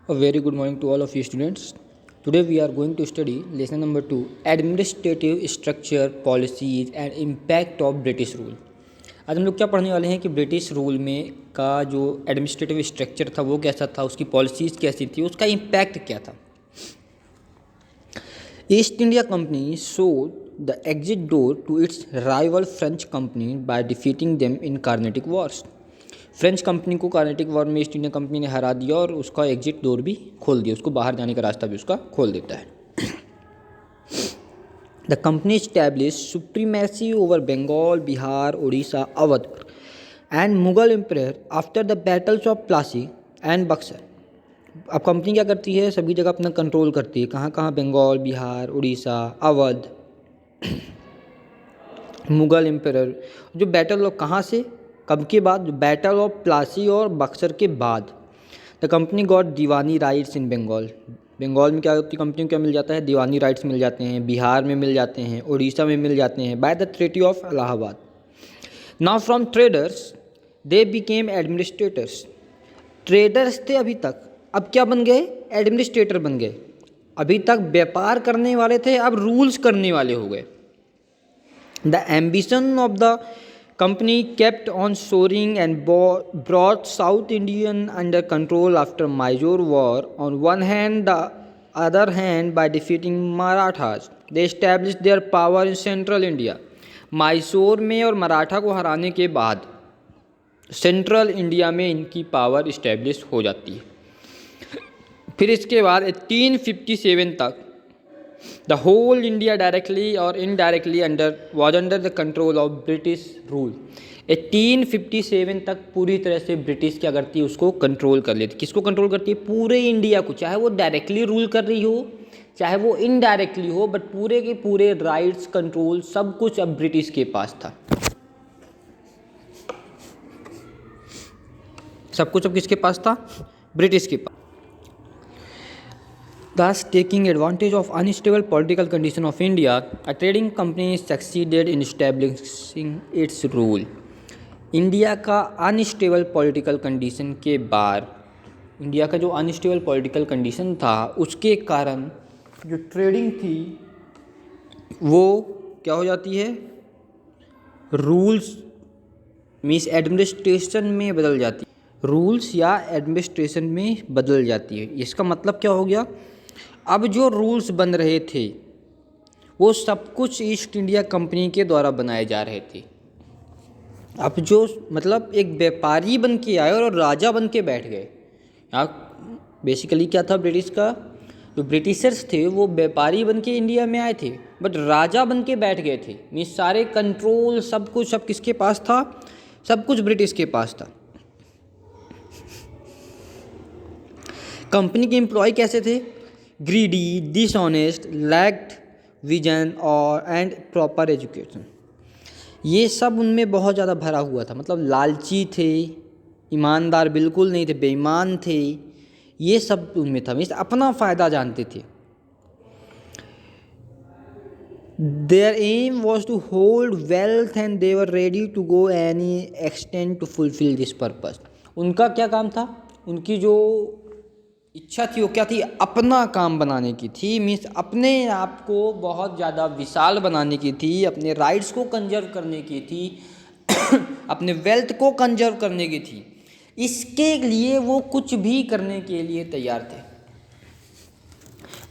A very good morning to all of you students. Today we are going to study lesson number 2, administrative structure, policies and impact of British rule. आज हम लोग क्या पढ़ने वाले हैं कि British rule में का जो एडमिनिस्ट्रेटिव स्ट्रक्चर था वो कैसा था, उसकी पॉलिसीज़ कैसी थी, उसका इम्पैक्ट क्या था. East India Company showed the exit door to its rival French company by defeating them in Carnatic wars. French company को कार्नेटिक वॉर में ईस्ट इंडिया कंपनी ने हरा दिया और उसका एग्जिट डोर भी खोल दिया, उसको बाहर जाने का रास्ता भी उसका खोल देता है. The company establish supremacy over Bengal, Bihar, Orissa, Awadh and Mughal empire after the battles of Plassey and Buxar. अब कंपनी क्या करती है, सभी जगह अपना कंट्रोल करती है. कहाँ कहाँ? बंगाल, बिहार, उड़ीसा, अवध, मुगल एम्पायर. जो बैटल ऑफ कहाँ से, कब के बाद? बैटल ऑफ प्लासी और बक्सर के बाद. The company got diwani rights in Bengal. Bengal में क्या होती है, कंपनी को क्या मिल जाता है? दीवानी राइट्स मिल जाते हैं. बिहार में मिल जाते हैं, उड़ीसा में मिल जाते हैं by the treaty of Allahabad. Now from traders they became administrators. Traders थे अभी तक, अब क्या बन गए? एडमिनिस्ट्रेटर बन गए. अभी तक व्यापार करने वाले थे, अब रूल्स करने वाले हो गए. The ambition of the company kept on soaring and brought South Indian under control after Mysore war. On one hand, the other hand, by defeating Marathas, they established their power in central India. Mysore में और मराठा को हराने के बाद central India में इनकी power establish हो जाती है. फिर इसके बाद 1857 तक द होल इंडिया डायरेक्टली और indirectly was under the control of British rule. 1857 तक पूरी तरह से ब्रिटिश क्या करती है, उसको कंट्रोल कर लेती. किसको कंट्रोल करती है? पूरे इंडिया को. चाहे वो डायरेक्टली रूल कर रही हो, चाहे वो इनडायरेक्टली हो, बट पूरे के पूरे राइट्स, कंट्रोल, सब कुछ अब ब्रिटिश के पास था. सब कुछ अब किसके पास था? ब्रिटिश के पास. Thus, taking advantage of unstable political condition of India, a trading company succeeded in establishing its rule. India का अनस्टेबल पॉलिटिकल कंडीशन के बाद, इंडिया का जो अनस्टेबल पॉलिटिकल कंडीशन था उसके कारण जो ट्रेडिंग थी वो क्या हो जाती है? रूल्स मीन्स एडमिनिस्ट्रेशन में बदल जाती है. रूल्स या एडमिनिस्ट्रेशन में बदल जाती है. इसका मतलब क्या हो गया? अब जो रूल्स बन रहे थे वो सब कुछ ईस्ट इंडिया कंपनी के द्वारा बनाए जा रहे थे. अब जो मतलब एक व्यापारी बन के आए और राजा बन के बैठ गए. यहाँ बेसिकली क्या था ब्रिटिश का? जो ब्रिटिशर्स थे वो व्यापारी बन के इंडिया में आए थे, बट राजा बन के बैठ गए थे. मीन्स सारे कंट्रोल, सब कुछ अब किसके पास था? सब कुछ ब्रिटिश के पास था. कंपनी के एम्प्लॉय कैसे थे? ग्रीडी, डिसऑनेस्ट, लैक्ड विजन और एंड प्रॉपर एजुकेशन. ये सब उनमें बहुत ज़्यादा भरा हुआ था. मतलब लालची थे, ईमानदार बिल्कुल नहीं थे, बेईमान थे, ये सब उनमें था. मीन्स अपना फ़ायदा जानते थे. Their aim was to hold wealth and they were ready to go any extent to fulfil this purpose. उनका क्या काम था? उनकी जो इच्छा थी वो क्या थी? अपना काम बनाने की थी. मीन्स अपने आप को बहुत ज़्यादा विशाल बनाने की थी, अपने राइट्स को कंजर्व करने की थी, अपने वेल्थ को कंजर्व करने की थी. इसके लिए वो कुछ भी करने के लिए तैयार थे.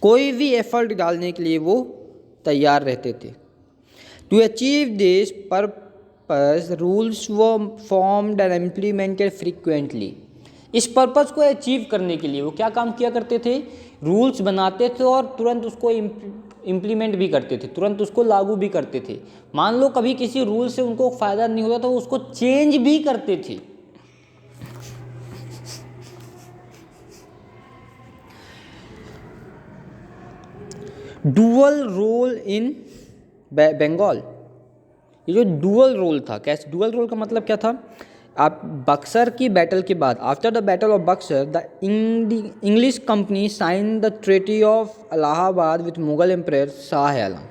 कोई भी एफर्ट डालने के लिए वो तैयार रहते थे. To achieve this purpose rules were formed and implemented frequently. इस पर्पस को अचीव करने के लिए वो क्या काम किया करते थे? रूल्स बनाते थे और तुरंत उसको इम्प्लीमेंट भी करते थे, तुरंत उसको लागू भी करते थे. मान लो कभी किसी रूल से उनको फ़ायदा नहीं होता तो उसको चेंज भी करते थे. Dual role in Bengal. ये जो डुअल रोल था, कैसे? डुअल रोल का मतलब क्या था? आप बक्सर की बैटल के बाद, after the battle of Buxar, the English company sign the treaty of Allahabad with Mughal empire Shah Alam.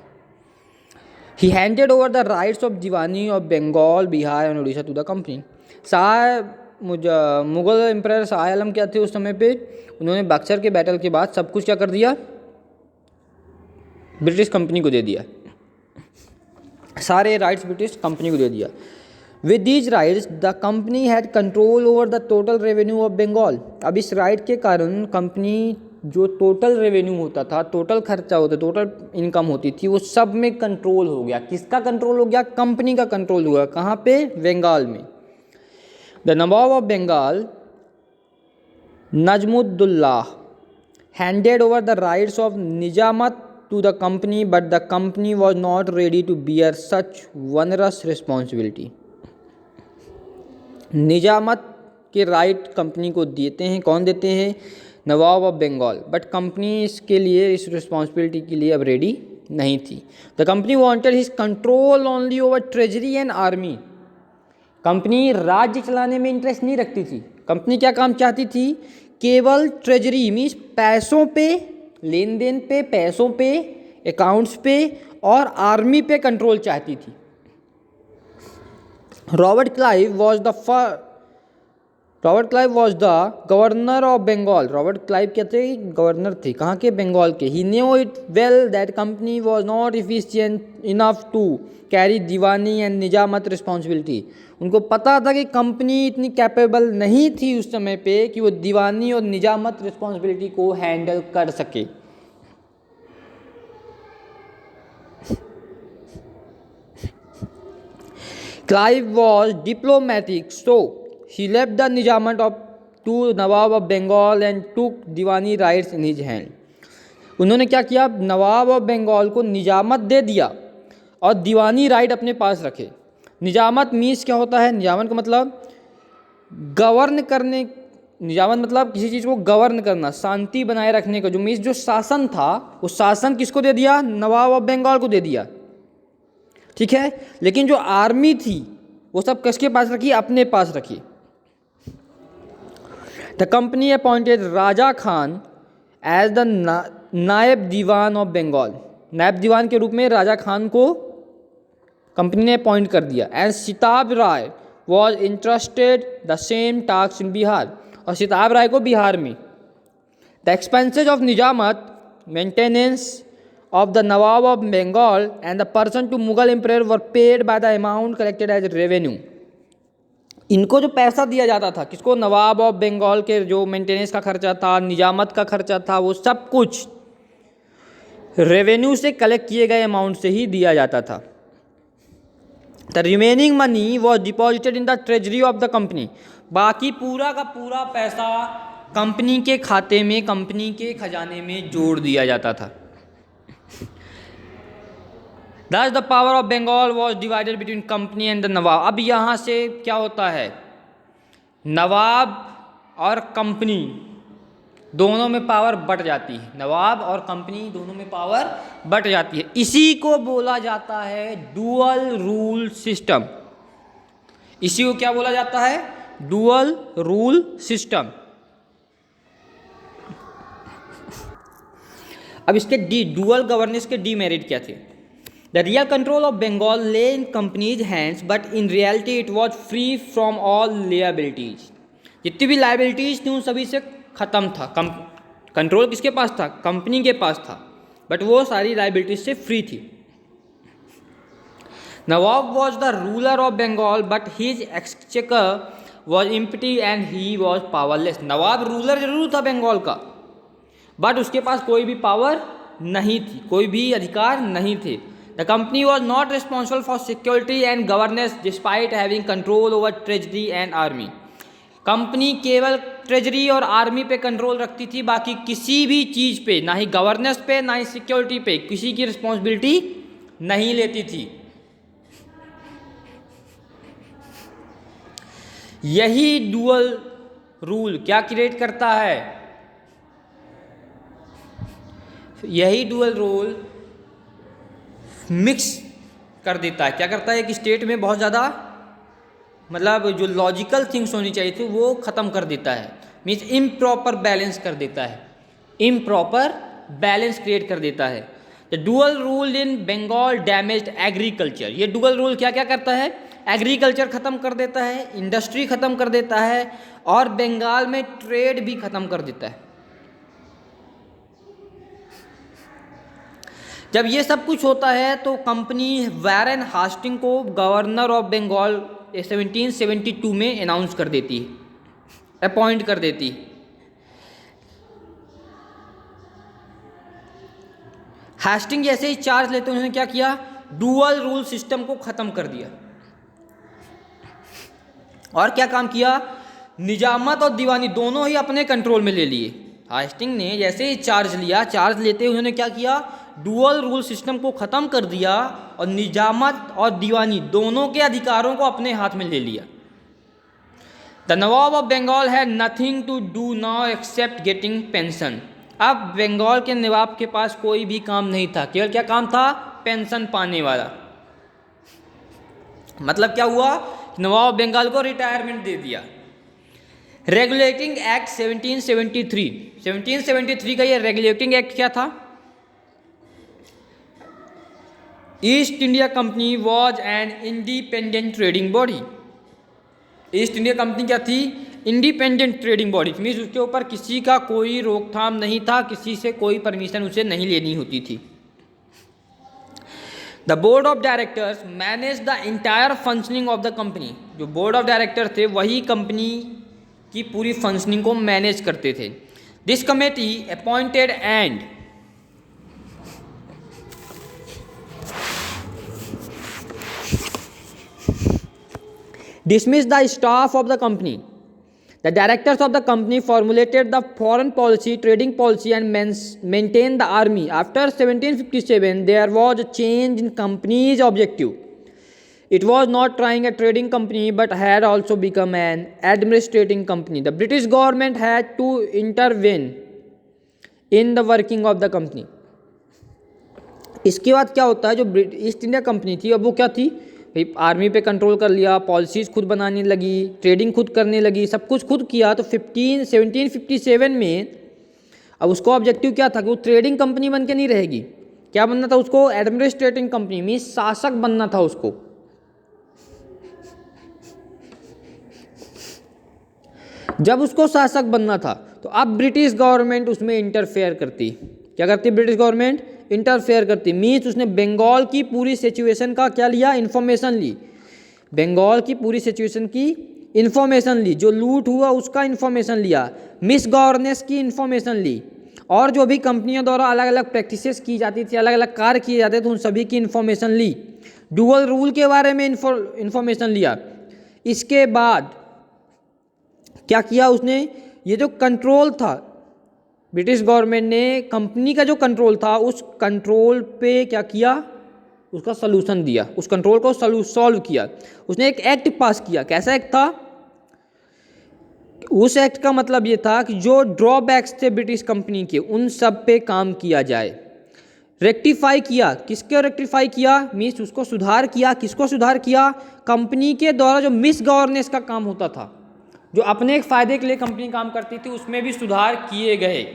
He handed over the rights of diwani of Bengal, Bihar and Orissa to the company. Shah Mughal empire Shah Alam क्या थे उस समय पे, उन्होंने बक्सर के बैटल के बाद सब कुछ क्या कर दिया, ब्रिटिश कंपनी को दे दिया, सारे राइट्स ब्रिटिश कंपनी को दे दिया। With these rights the company had control over the total revenue of Bengal. अब इस राइट के कारण कंपनी जो टोटल रेवेन्यू होता था, टोटल खर्चा होता, टोटल इनकम होती थी, वो सब में कंट्रोल हो गया। किसका कंट्रोल हो गया? कंपनी का कंट्रोल हुआ। कहाँ पे? बंगाल में। The Nawab of Bengal Najmuddaula handed over the rights of Nizamat to the company, but the company was not ready to bear such onerous responsibility. निजामत के राइट कंपनी को देते हैं, कौन देते हैं? नवाब ऑफ बंगाल। बट कंपनी इसके लिए, इस रिस्पॉन्सिबिलिटी के लिए अब रेडी नहीं थी। The company wanted his control only over treasury and army. Company राज्य चलाने में इंटरेस्ट नहीं रखती थी। कंपनी क्या काम चाहती थी? केवल ट्रेजरी मीन्स पैसों पे, लेन देन पे, पैसों पे, अकाउंट्स पे और आर्मी पे कंट्रोल चाहती थी। Robert Clive was the governor of Bengal. Robert Clive क्या थे? गवर्नर थे। कहाँ के? बंगाल के। He knew it well that company was not efficient enough to carry diwani and nizamat responsibility. उनको पता था कि कंपनी इतनी कैपेबल नहीं थी उस समय पे कि वो दीवानी और निजामत रिस्पॉन्सिबिलिटी को हैंडल कर सके। Clive was diplomatic, so he left the Nizamat to Nawab of Bengal and took Diwani rights in his hand. उन्होंने क्या किया? नवाब ऑफ बंगाल को निजामत दे दिया और दीवानी राइट अपने पास रखे। निजामत मीन्स क्या होता है? निजामत का मतलब गवर्न करने, निजामत मतलब किसी चीज़ को गवर्न करना, शांति बनाए रखने का जो मीन्स जो शासन था, वो शासन किसको दे दिया? नवाब ऑफ बंगाल को दे दिया। ठीक है। लेकिन जो आर्मी थी वो सब किसके पास रखी? अपने पास रखी। The company appointed Raja Khan as the Naib Diwan of Bengal. नायब दीवान के रूप में राजा खान को कंपनी ने अपॉइंट कर दिया। And Sitab Rai was interested the same task in Bihar. और सिताब राय को बिहार में। The expenses of Nizamat, maintenance of the Nawab of Bengal and the person to Mughal Emperor were paid by the amount collected as revenue. इनको जो पैसा दिया जाता था, किसको? नवाब ऑफ बंगाल के जो मेंटेनेंस का खर्चा था, निजामत का खर्चा था, वो सब कुछ रेवेन्यू से कलेक्ट किए गए अमाउंट से ही दिया जाता था। The remaining money was deposited in the treasury of the company. बाकी पूरा का पूरा पैसा कंपनी के खाते में, कंपनी के खजाने में जोड़ दिया जाता था। Thus the power of Bengal was divided between company and the नवाब। अब यहाँ से क्या होता है? नवाब और कंपनी दोनों में पावर बट जाती है। नवाब और कंपनी दोनों में पावर बट जाती है। इसी को बोला जाता है डुअल रूल सिस्टम। इसी को क्या बोला जाता है? Dual rule system. अब इसके डुअल गवर्नेंस के डीमेरिट क्या थे? The real control of Bengal lay in company's hands, but in reality it was free from all liabilities. जितनी भी liabilities थी उन सभी से ख़त्म था। कंट्रोल किसके पास था? कंपनी के पास था, बट वो सारी liabilities से फ्री थी। Nawab was the ruler of Bengal, but his exchequer was empty and he was powerless. Nawab ruler जरूर था बंगाल का, बट उसके पास कोई भी पावर नहीं थी, कोई भी अधिकार नहीं थे। The company was not responsible for security and governance despite having control over treasury and army. Company केवल ट्रेजरी और आर्मी पे कंट्रोल रखती थी, बाकी किसी भी चीज़ पे, ना ही गवर्नेंस पे, ना ही सिक्योरिटी पे किसी की रिस्पॉन्सिबिलिटी नहीं लेती थी। यही डुअल रूल क्या क्रिएट करता है? यही डुअल रूल मिक्स कर देता है। क्या करता है? एक स्टेट में बहुत ज़्यादा मतलब जो लॉजिकल थिंग्स होनी चाहिए थी वो ख़त्म कर देता है। मीन्स इम्प्रॉपर बैलेंस कर देता है, इम्प्रॉपर बैलेंस क्रिएट कर देता है। The dual rule in Bengal damaged agriculture. ये डुअल रूल क्या क्या करता है? एग्रीकल्चर ख़त्म कर देता है, इंडस्ट्री ख़त्म कर देता है और बंगाल में ट्रेड भी ख़त्म कर देता है। जब ये सब कुछ होता है तो कंपनी वैरेन हास्टिंग को गवर्नर ऑफ बंगाल 1772 में अनाउंस कर देती है, अपॉइंट कर देती है। हास्टिंग जैसे ही चार्ज लेते उन्होंने क्या किया, डुअल रूल सिस्टम को ख़त्म कर दिया। और क्या काम किया, निजामत और दीवानी दोनों ही अपने कंट्रोल में ले लिए। हास्टिंग ने जैसे ही चार्ज लिया, चार्ज लेते ही उन्होंने क्या किया, डुअल रूल सिस्टम को ख़त्म कर दिया और निजामत और दीवानी दोनों के अधिकारों को अपने हाथ में ले लिया। The Nawab of Bengal had nothing to do now except getting pension. अब बंगाल के नवाब के पास कोई भी काम नहीं था, केवल क्या काम था, पेंशन पाने वाला। मतलब क्या हुआ, नवाब बंगाल को रिटायरमेंट दे दिया। रेगुलेटिंग एक्ट 1773 का ये रेगुलेटिंग एक्ट क्या था, East India company was an independent trading body. East India company क्या थी, इंडिपेंडेंट ट्रेडिंग बॉडी, मीन्स उसके ऊपर किसी का कोई रोकथाम नहीं था, किसी से कोई परमिशन उसे नहीं लेनी होती थी। The board of directors manage the entire functioning of the company. जो बोर्ड ऑफ डायरेक्टर थे वही कंपनी की पूरी फंक्शनिंग को मैनेज करते थे। This committee appointed and dismissed the staff of the company. The directors of the company formulated the foreign policy, trading policy and maintained the army. After 1757, there was a change in company's objective. It was not trying a trading company but had also become an administrating company. The British government had to intervene in the working of the company. इसके बाद क्या होता है, जो east India company थी अब वो क्या थी, आर्मी पे कंट्रोल कर लिया, पॉलिसीज़ खुद बनाने लगी, ट्रेडिंग खुद करने लगी, सब कुछ खुद किया। तो 1757 में अब उसको ऑब्जेक्टिव क्या था कि वो ट्रेडिंग कंपनी बन के नहीं रहेगी, क्या बनना था उसको, एडमिनिस्ट्रेटिंग कंपनी, मीन्स शासक बनना था उसको। जब उसको शासक बनना था तो अब ब्रिटिश गवर्नमेंट उसमें इंटरफेयर करती। क्या करती ब्रिटिश गवर्नमेंट, इंटरफेयर करती। मीन्स उसने बंगाल की पूरी सिचुएशन का क्या लिया, इन्फॉर्मेशन ली, बंगाल की पूरी सिचुएशन की इन्फॉर्मेशन ली, जो लूट हुआ उसका इन्फॉर्मेशन लिया, मिस गवर्नेंस की इन्फॉर्मेशन ली, और जो भी कंपनियों द्वारा अलग अलग प्रैक्टिसेस की जाती थी, अलग अलग कार्य किए जाते थे, उन सभी की इन्फॉर्मेशन ली, डुअल रूल के बारे में इन्फॉर्मेशन लिया। इसके बाद क्या किया उसने, ये जो कंट्रोल था ब्रिटिश गवर्नमेंट ने, कंपनी का जो कंट्रोल था उस कंट्रोल पे क्या किया, उसका सलूशन दिया, उस कंट्रोल को सॉल्व किया। उसने एक एक्ट पास किया। कैसा एक्ट था, उस एक्ट का मतलब ये था कि जो ड्रॉबैक्स थे ब्रिटिश कंपनी के उन सब पे काम किया जाए। रेक्टिफाई किया, किसके रेक्टिफाई किया, मीन्स उसको सुधार किया। किसको सुधार किया, कंपनी के द्वारा जो मिस गवर्नेंस का काम होता था, जो अपने एक फ़ायदे के लिए कंपनी काम करती थी, उसमें भी सुधार किए गए।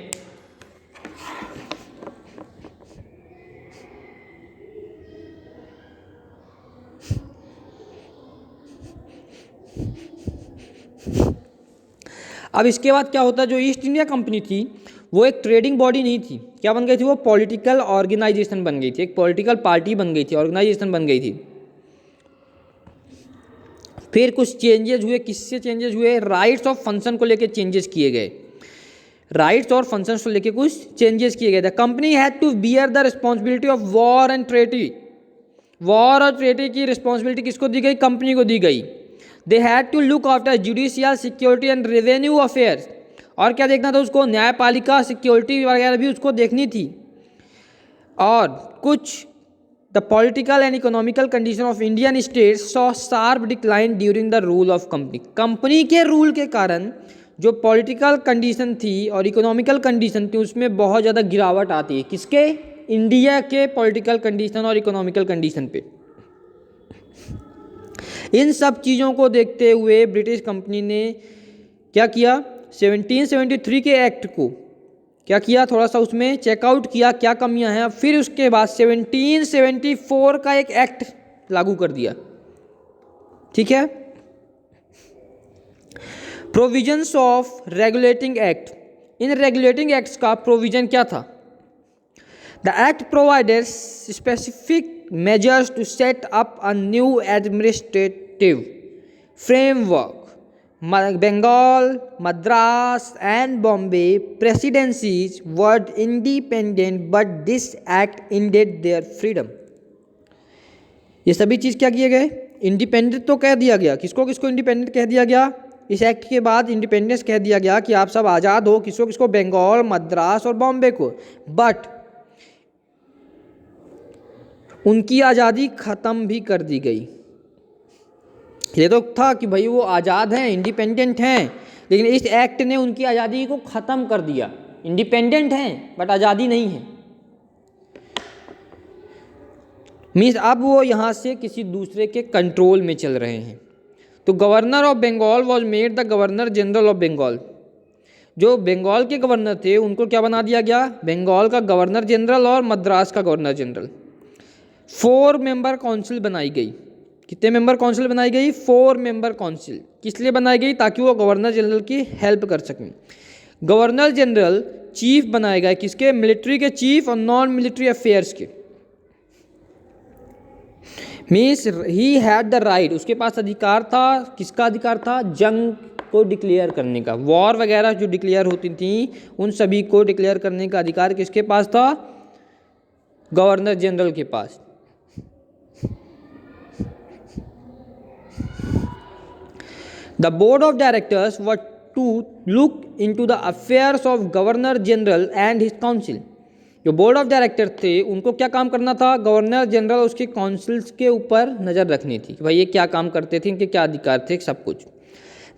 अब इसके बाद क्या होता है, जो ईस्ट इंडिया कंपनी थी वो एक ट्रेडिंग बॉडी नहीं थी, क्या बन गई थी, वो पॉलिटिकल ऑर्गेनाइजेशन बन गई थी, एक पॉलिटिकल पार्टी बन गई थी, ऑर्गेनाइजेशन बन गई थी। फिर कुछ चेंजेस हुए, किससे चेंजेस हुए, राइट्स ऑफ फंक्शन को लेकर चेंजेस किए गए, राइट्स और फंक्शंस को लेकर कुछ चेंजेस किए गए थे। Company had to bear the responsibility of war and treaty. War और ट्रेटी की रिस्पॉन्सिबिलिटी किसको दी गई, कंपनी को दी गई। They had to look after judicial, security and revenue affairs. और क्या देखना था उसको, न्यायपालिका, सिक्योरिटी वगैरह भी उसको देखनी थी। और कुछ the political and economical condition of Indian state saw sharp decline during the rule of company. Company के रूल के कारण जो पॉलिटिकल कंडीशन थी और इकोनॉमिकल कंडीशन थी उसमें बहुत ज़्यादा गिरावट आती है। किसके, इंडिया के पॉलिटिकल कंडीशन और इकोनॉमिकल कंडीशन पे। इन सब चीज़ों को देखते हुए ब्रिटिश कंपनी ने क्या किया, 1773 के एक्ट को क्या किया, थोड़ा सा उसमें चेकआउट किया क्या कमियां हैं। फिर उसके बाद 1774 का एक एक्ट लागू कर दिया। ठीक है। Provisions of regulating act, in regulating acts का प्रोविजन क्या था? The act provided specific measures to set up a new administrative framework. Bengal, Madras and Bombay presidencies were independent, but this act ended their freedom. ये सभी चीज़ क्या किए गए? Independent तो कह दिया गया, किसको किसको इंडिपेंडेंट कह दिया गया? इस एक्ट के बाद इंडिपेंडेंस कह दिया गया कि आप सब आज़ाद हो, किसको किसको? बंगाल, मद्रास और बॉम्बे को। बट उनकी आज़ादी ख़त्म भी कर दी गई। ये तो था कि भाई वो आज़ाद हैं, इंडिपेंडेंट हैं, लेकिन इस एक्ट ने उनकी आज़ादी को ख़त्म कर दिया। इंडिपेंडेंट हैं बट आज़ादी नहीं है। मीन्स अब वो यहाँ से किसी दूसरे के कंट्रोल में चल रहे हैं। तो governor of Bengal was made the governor general of Bengal. जो बंगाल के गवर्नर थे उनको क्या बना दिया गया? बंगाल का गवर्नर जनरल और मद्रास का गवर्नर जनरल। 4 मेंबर काउंसिल बनाई गई। कितने मेंबर काउंसिल बनाई गई? 4 मेंबर काउंसिल। किस लिए बनाई गई? ताकि वो गवर्नर जनरल की हेल्प कर सकें। गवर्नर जनरल चीफ बनाए गए, किसके? मिलिट्री के चीफ और नॉन मिलिट्री अफेयर्स के। Means he had the right, उसके पास अधिकार था। किसका अधिकार था? जंग को डिक्लेयर करने का। वॉर वगैरह जो डिक्लेयर होती थी उन सभी को डिक्लेयर करने का अधिकार किसके पास था? गवर्नर जनरल के पास। The board of directors were to look into the affairs of governor general and his council. जो बोर्ड ऑफ डायरेक्टर थे उनको क्या काम करना था? गवर्नर जनरल उसके काउंसिल्स के ऊपर नज़र रखनी थी कि भाई ये क्या काम करते थे, इनके क्या अधिकार थे, सब कुछ।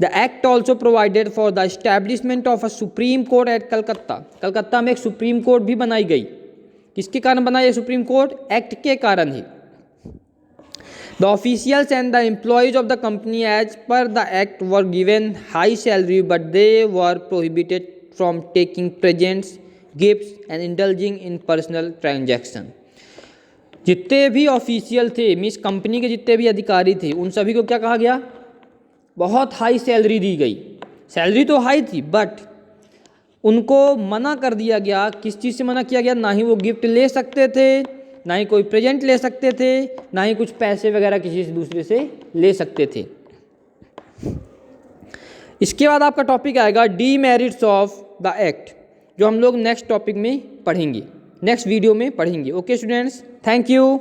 The act also provided for the establishment of a supreme court at Calcutta. Calcutta में एक सुप्रीम कोर्ट भी बनाई गई। किसके कारण बनाई ये सुप्रीम कोर्ट? एक्ट के कारण ही। The officials and the employees of the company as per the act were given high salary, but they were prohibited from taking presents, gifts and indulging in personal transaction. जितने भी official थे, means company के जितने भी अधिकारी थे, उन सभी को क्या कहा गया? बहुत हाई सैलरी दी गई। सैलरी तो हाई थी बट उनको मना कर दिया गया। किस चीज़ से मना किया गया? ना ही वो गिफ्ट ले सकते थे, ना ही कोई प्रेजेंट ले सकते थे, ना ही कुछ पैसे वगैरह किसी से दूसरे से ले सकते थे। इसके बाद आपका टॉपिक आएगा डीमेरिट्स ऑफ द एक्ट, जो हम लोग नेक्स्ट टॉपिक में पढ़ेंगे, नेक्स्ट वीडियो में पढ़ेंगे। Okay students, thank you.